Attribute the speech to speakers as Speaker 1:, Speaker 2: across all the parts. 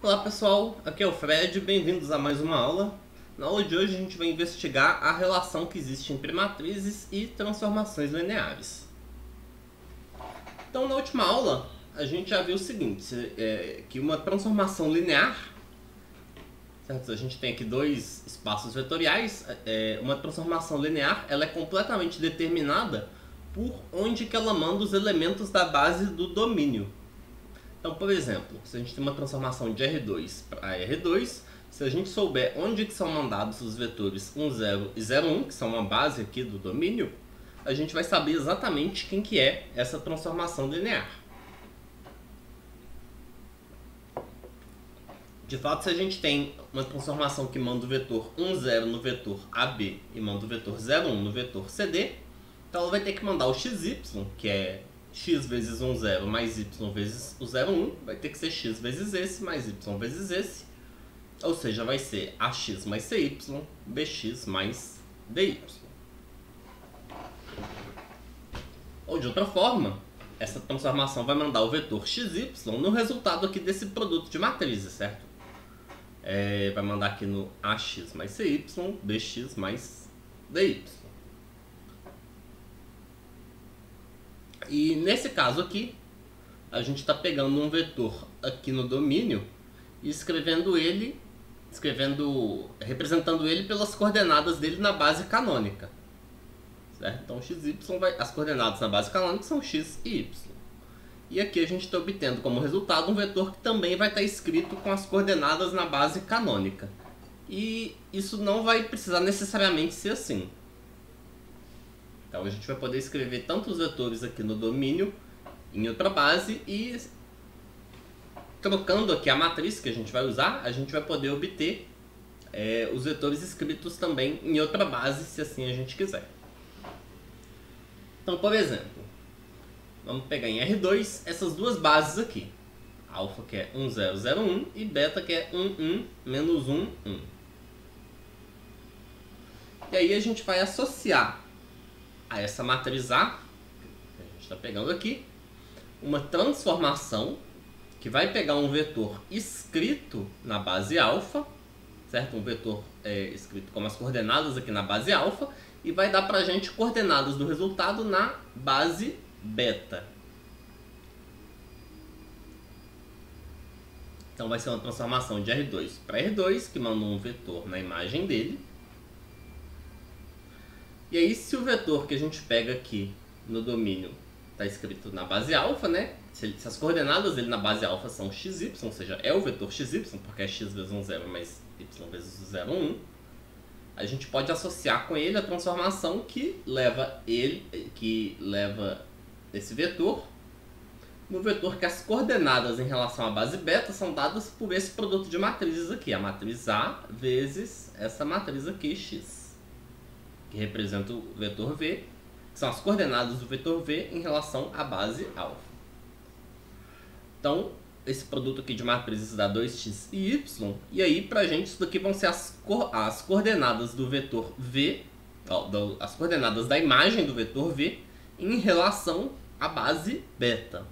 Speaker 1: Olá pessoal, aqui é o Fred, bem-vindos a mais uma aula. Na aula de hoje a gente vai investigar a relação que existe entre matrizes e transformações lineares. Então na última aula a gente já viu o seguinte, que uma transformação linear, certo? A gente tem aqui dois espaços vetoriais, uma transformação linear ela é completamente determinada por onde que ela manda os elementos da base do domínio. Então, por exemplo, se a gente tem uma transformação de R2 para R2, se a gente souber onde que são mandados os vetores 1, 0 e 0, 1, que são uma base aqui do domínio, a gente vai saber exatamente quem que é essa transformação linear. De fato, se a gente tem uma transformação que manda o vetor 1, 0 no vetor AB e manda o vetor 0, 1 no vetor CD, então ela vai ter que mandar o XY, que é x vezes 1, 0 mais y vezes o 0, 1, vai ter que ser x vezes esse mais y vezes esse, ou seja, vai ser ax mais cy, bx mais dy. Ou de outra forma, essa transformação vai mandar o vetor xy no resultado aqui desse produto de matrizes, certo? Vai mandar aqui no ax mais cy, bx mais dy. E nesse caso aqui, a gente está pegando um vetor aqui no domínio e representando ele pelas coordenadas dele na base canônica. Certo? Então as coordenadas na base canônica são x e y. E aqui a gente está obtendo como resultado um vetor que também vai estar escrito com as coordenadas na base canônica. E isso não vai precisar necessariamente ser assim. Então a gente vai poder escrever tanto os vetores aqui no domínio em outra base e trocando aqui a matriz que a gente vai usar, a gente vai poder obter os vetores escritos também em outra base, se assim a gente quiser. Então, por exemplo, vamos pegar em R2 essas duas bases aqui. Alfa que é 1, 0, 0, 1 e beta que é 1, 1, menos 1, 1. E aí a gente vai associar a essa matriz A, que a gente está pegando aqui, uma transformação que vai pegar um vetor escrito na base alfa, certo? Um vetor escrito como as coordenadas aqui na base alfa, e vai dar pra gente coordenadas do resultado na base beta. Então vai ser uma transformação de R2 para R2, que manda um vetor na imagem dele. E aí, se o vetor que a gente pega aqui no domínio está escrito na base alfa, né? Se as coordenadas dele na base alfa são xy, ou seja, é o vetor xy, porque é x vezes 1, 0 mais y vezes 0, 1, a gente pode associar com ele a transformação que leva esse vetor no vetor que as coordenadas em relação à base beta são dadas por esse produto de matrizes aqui, a matriz A vezes essa matriz aqui, x, que representa o vetor V, que são as coordenadas do vetor V em relação à base alfa. Então, esse produto aqui de matrizes dá 2x e y, e aí pra gente isso daqui vão ser as coordenadas do vetor V, as coordenadas da imagem do vetor V em relação à base beta.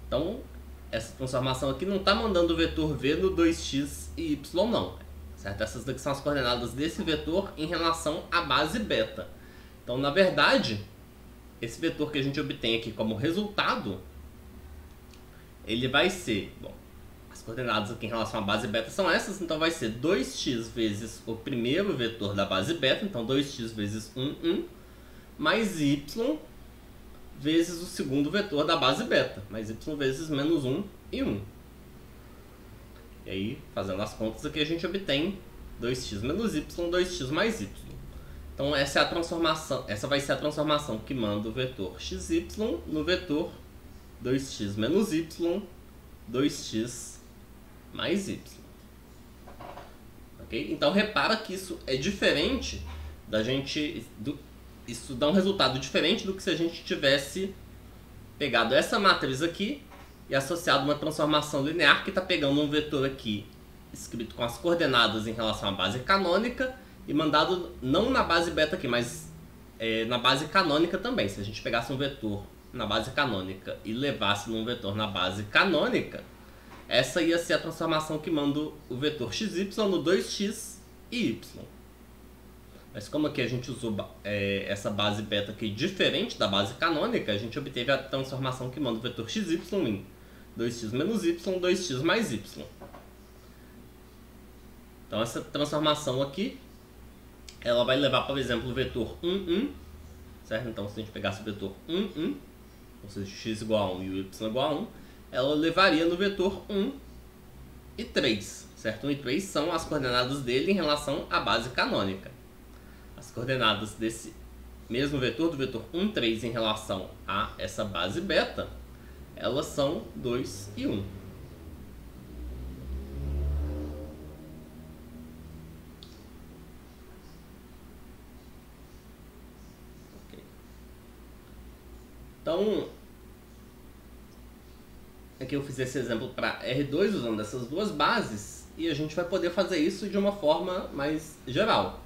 Speaker 1: Então, essa transformação aqui não está mandando o vetor V no 2x e y não. Certo? Essas daqui são as coordenadas desse vetor em relação à base beta. Então, na verdade, esse vetor que a gente obtém aqui como resultado, ele vai ser, as coordenadas aqui em relação à base beta são essas, então vai ser 2x vezes o primeiro vetor da base beta, então 2x vezes 1, 1, mais y vezes o segundo vetor da base beta, mais y vezes menos 1 e 1. E aí, fazendo as contas aqui, a gente obtém 2x menos y, 2x mais y. Então essa é a transformação, essa vai ser a transformação que manda o vetor xy no vetor 2x menos y, 2x mais y. Ok? Então repara que isso é diferente da gente... Isso dá um resultado diferente do que se a gente tivesse pegado essa matriz aqui e associado uma transformação linear que está pegando um vetor aqui escrito com as coordenadas em relação à base canônica e mandado não na base beta aqui, mas na base canônica também. Se a gente pegasse um vetor na base canônica e levasse num vetor na base canônica, essa ia ser a transformação que manda o vetor xy no 2x e y. Mas como aqui a gente usou essa base beta aqui diferente da base canônica, a gente obteve a transformação que manda o vetor xy em 2x menos y, 2x mais y. Então essa transformação aqui, ela vai levar, por exemplo, o vetor 1, 1, certo? Então se a gente pegasse o vetor 1, 1, ou seja, x igual a 1 e o y igual a 1, ela levaria no vetor 1 e 3, certo? 1 e 3 são as coordenadas dele em relação à base canônica. As coordenadas desse mesmo vetor, do vetor 1, 3, em relação a essa base beta, elas são 2 e 1. Okay. Então, aqui eu fiz esse exemplo para R2 usando essas duas bases, e a gente vai poder fazer isso de uma forma mais geral.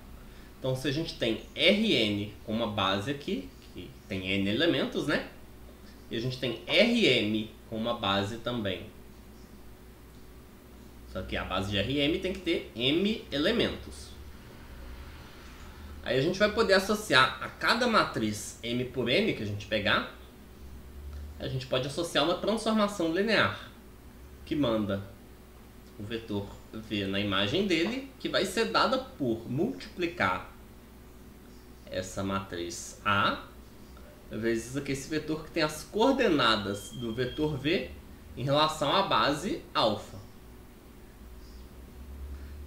Speaker 1: Então, se a gente tem Rn com uma base aqui, que tem n elementos, né? E a gente tem Rm com uma base também. Só que a base de Rm tem que ter m elementos. Aí a gente vai poder associar a cada matriz m por n que a gente pegar, a gente pode associar uma transformação linear, que manda o vetor v na imagem dele, que vai ser dada por multiplicar essa matriz A vezes aqui esse vetor que tem as coordenadas do vetor v em relação à base alfa.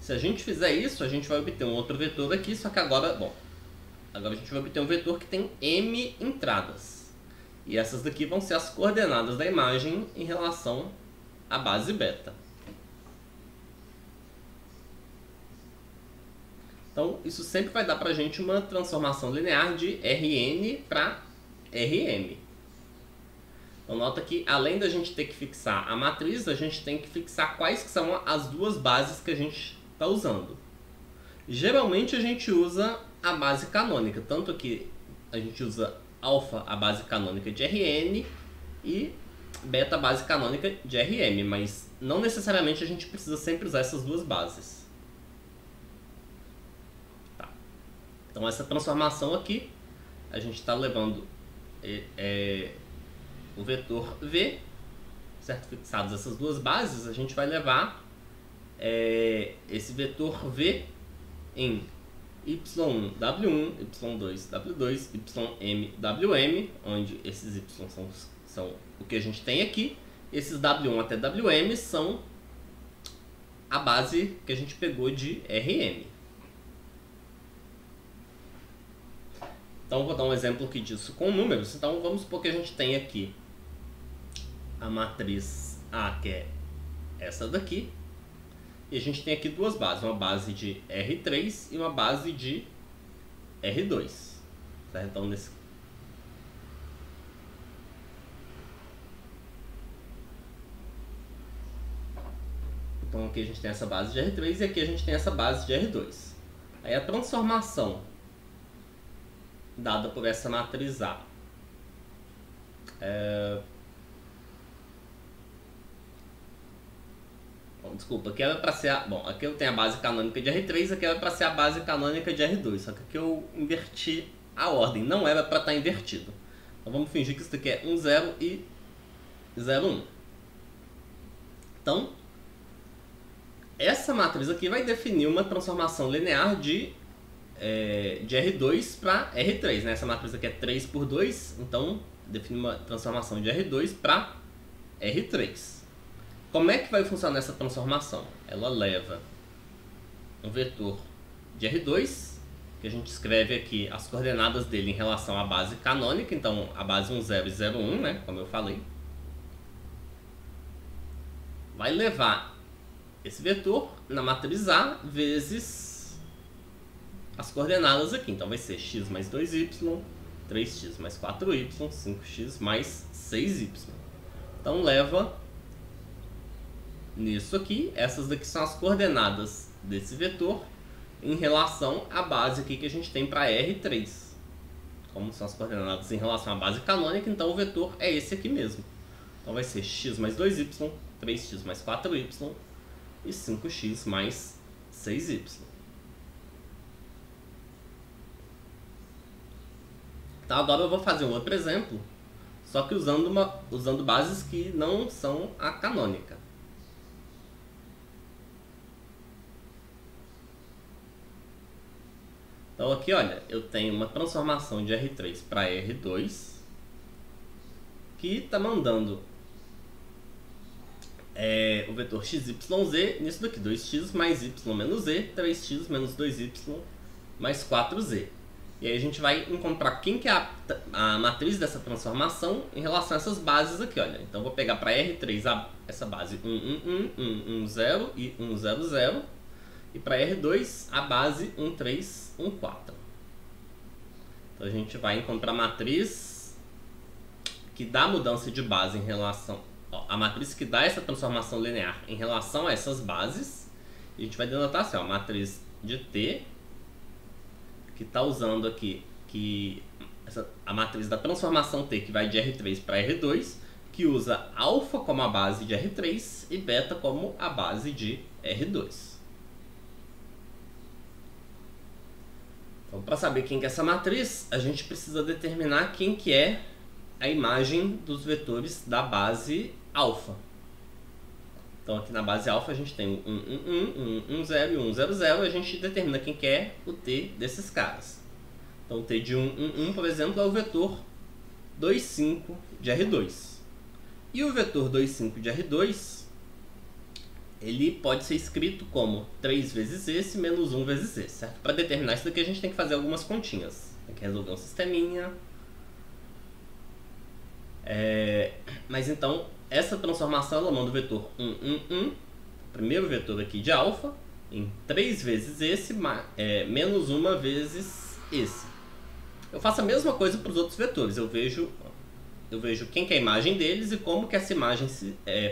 Speaker 1: Se a gente fizer isso, a gente vai obter um outro vetor aqui, só que agora, bom, agora a gente vai obter um vetor que tem m entradas. E essas daqui vão ser as coordenadas da imagem em relação à base beta. Então, isso sempre vai dar pra gente uma transformação linear de Rn para Rm. Então, nota que além da gente ter que fixar a matriz, a gente tem que fixar quais que são as duas bases que a gente está usando. Geralmente a gente usa a base canônica, tanto que a gente usa alfa, a base canônica de Rn, e beta, a base canônica de Rm, mas não necessariamente a gente precisa sempre usar essas duas bases. Tá. Então essa transformação aqui, a gente está levando o vetor v, certo? Fixados essas duas bases, a gente vai levar esse vetor v em y1 w1, y2 w2, ym wm, onde esses y são o que a gente tem aqui. Esses w1 até wm são a base que a gente pegou de Rm. Então, vou dar um exemplo aqui disso com números. Então, vamos supor que a gente tem aqui a matriz A, que é essa daqui. E a gente tem aqui duas bases, uma base de R3 e uma base de R2. Certo? Então, então, aqui a gente tem essa base de R3 e aqui a gente tem essa base de R2. Aí a transformação dada por essa matriz A desculpa, aqui era para ser aqui eu tenho a base canônica de R3, aqui era para ser a base canônica de R2, só que aqui eu inverti a ordem, não era para estar invertido. Então vamos fingir que isso daqui é 1, 0 e 0, 1. Então, essa matriz aqui vai definir uma transformação linear de R2 para R3, né? Essa matriz aqui é 3 por 2, então define uma transformação de R2 para R3. Como é que vai funcionar essa transformação? Ela leva um vetor de R2, que a gente escreve aqui as coordenadas dele em relação à base canônica, então a base 1, 0 e 0, 1, né? Como eu falei. Vai levar esse vetor na matriz A vezes as coordenadas aqui. Então vai ser x mais 2y, 3x mais 4y, 5x mais 6y. Então leva nisso aqui, essas daqui são as coordenadas desse vetor em relação à base aqui que a gente tem para R3. Como são as coordenadas em relação à base canônica, então o vetor é esse aqui mesmo. Então vai ser x mais 2y, 3x mais 4y e 5x mais 6y. Então agora eu vou fazer um outro exemplo, só que usando bases que não são a canônica. Então aqui, olha, eu tenho uma transformação de R3 para R2, que está mandando o vetor xyz nisso daqui, 2x mais y menos z, 3x menos 2y mais 4z. E aí a gente vai encontrar quem que é a matriz dessa transformação em relação a essas bases aqui, olha. Então eu vou pegar para R3 essa base 1, 1, 1, 1, 1, 0 e 1, 0, 0. E para R2 a base 1, 3, 1, 4. Então a gente vai encontrar a matriz que dá mudança de base em relação... a matriz que dá essa transformação linear em relação a essas bases. E a gente vai denotar assim, a matriz de T, que está usando aqui a matriz da transformação T, que vai de R3 para R2, que usa alfa como a base de R3 e beta como a base de R2. Então, para saber quem que é essa matriz, a gente precisa determinar quem que é a imagem dos vetores da base alfa. Então aqui na base alfa a gente tem o 1, 1, 1, 1, 0 e 1, 0, 0. A gente determina quem que é o T desses caras. Então o T de 1, 1, 1, por exemplo, é o vetor 2, 5 de R2. E o vetor 2, 5 de R2, ele pode ser escrito como 3 vezes esse menos 1 vezes esse, certo? Para determinar isso daqui a gente tem que fazer algumas continhas. Tem que resolver um sisteminha. Mas então, essa transformação ela manda o vetor 1, 1, 1, primeiro vetor aqui de alfa, em 3 vezes esse, menos 1 vezes esse. Eu faço a mesma coisa para os outros vetores. Eu vejo quem que é a imagem deles e como que essa imagem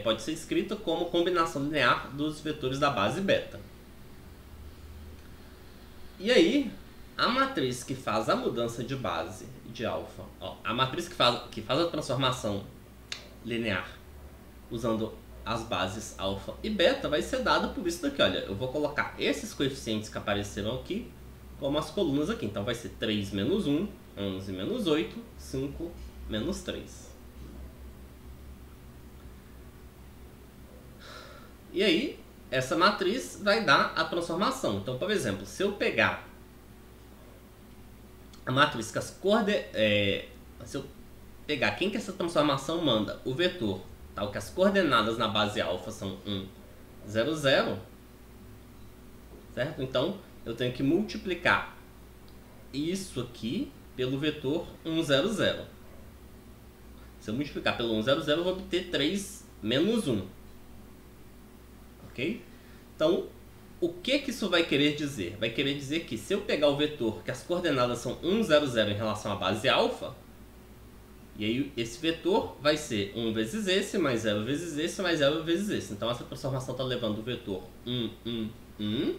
Speaker 1: pode ser escrita como combinação linear dos vetores da base beta. E aí, a matriz que faz a mudança de base de alfa, a matriz que faz a transformação linear usando as bases alfa e beta vai ser dada por isso daqui, olha. Eu vou colocar esses coeficientes que apareceram aqui como as colunas aqui. Então vai ser 3 menos 1, 11 menos 8, 5 menos 3. E aí, essa matriz vai dar a transformação. Então, por exemplo, se eu pegar a matriz que se eu pegar quem que essa transformação manda, o vetor, tal que as coordenadas na base alfa são 1, 0, 0, certo? Então, eu tenho que multiplicar isso aqui pelo vetor 1, 0, 0. Se eu multiplicar pelo 1, 0, 0, eu vou obter 3 menos 1. Ok? Então, o que isso vai querer dizer? Vai querer dizer que se eu pegar o vetor que as coordenadas são 1, 0, 0 em relação à base alfa, e aí esse vetor vai ser 1 vezes esse, mais 0 vezes esse, mais 0 vezes esse. Então essa transformação está levando o vetor 1, 1, 1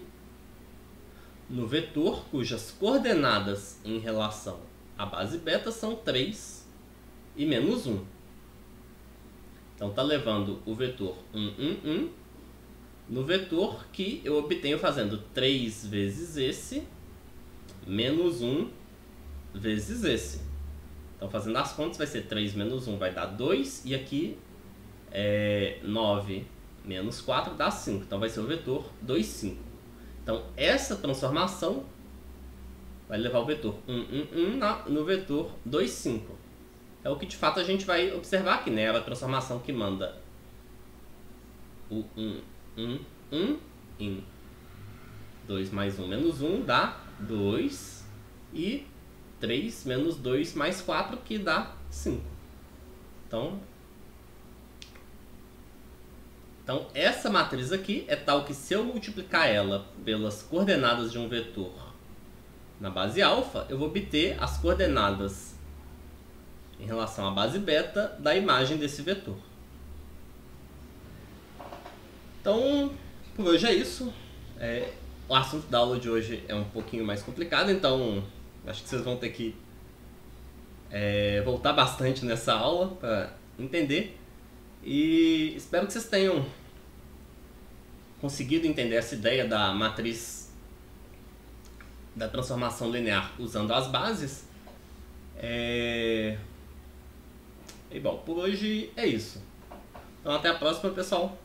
Speaker 1: no vetor cujas coordenadas em relação à base beta são 3 e menos 1. Então está levando o vetor 1, 1, 1 no vetor que eu obtenho fazendo 3 vezes esse menos 1 vezes esse. Então, fazendo as contas, vai ser 3 menos 1 vai dar 2. E aqui, 9 menos 4 dá 5. Então, vai ser o vetor 2, 5. Então, essa transformação vai levar o vetor 1, 1, 1 no vetor 2, 5. É o que, de fato, a gente vai observar aqui, né? É a transformação que manda o 1, 1, 1 em 2 mais 1 menos 1 dá 2 e 3 menos 2 mais 4 que dá 5. Então essa matriz aqui é tal que se eu multiplicar ela pelas coordenadas de um vetor na base alfa, eu vou obter as coordenadas em relação à base beta da imagem desse vetor. Então, por hoje é isso. O assunto da aula de hoje é um pouquinho mais complicado, então acho que vocês vão ter que voltar bastante nessa aula para entender. E espero que vocês tenham conseguido entender essa ideia da matriz da transformação linear usando as bases. E bom, por hoje é isso. Então até a próxima, pessoal.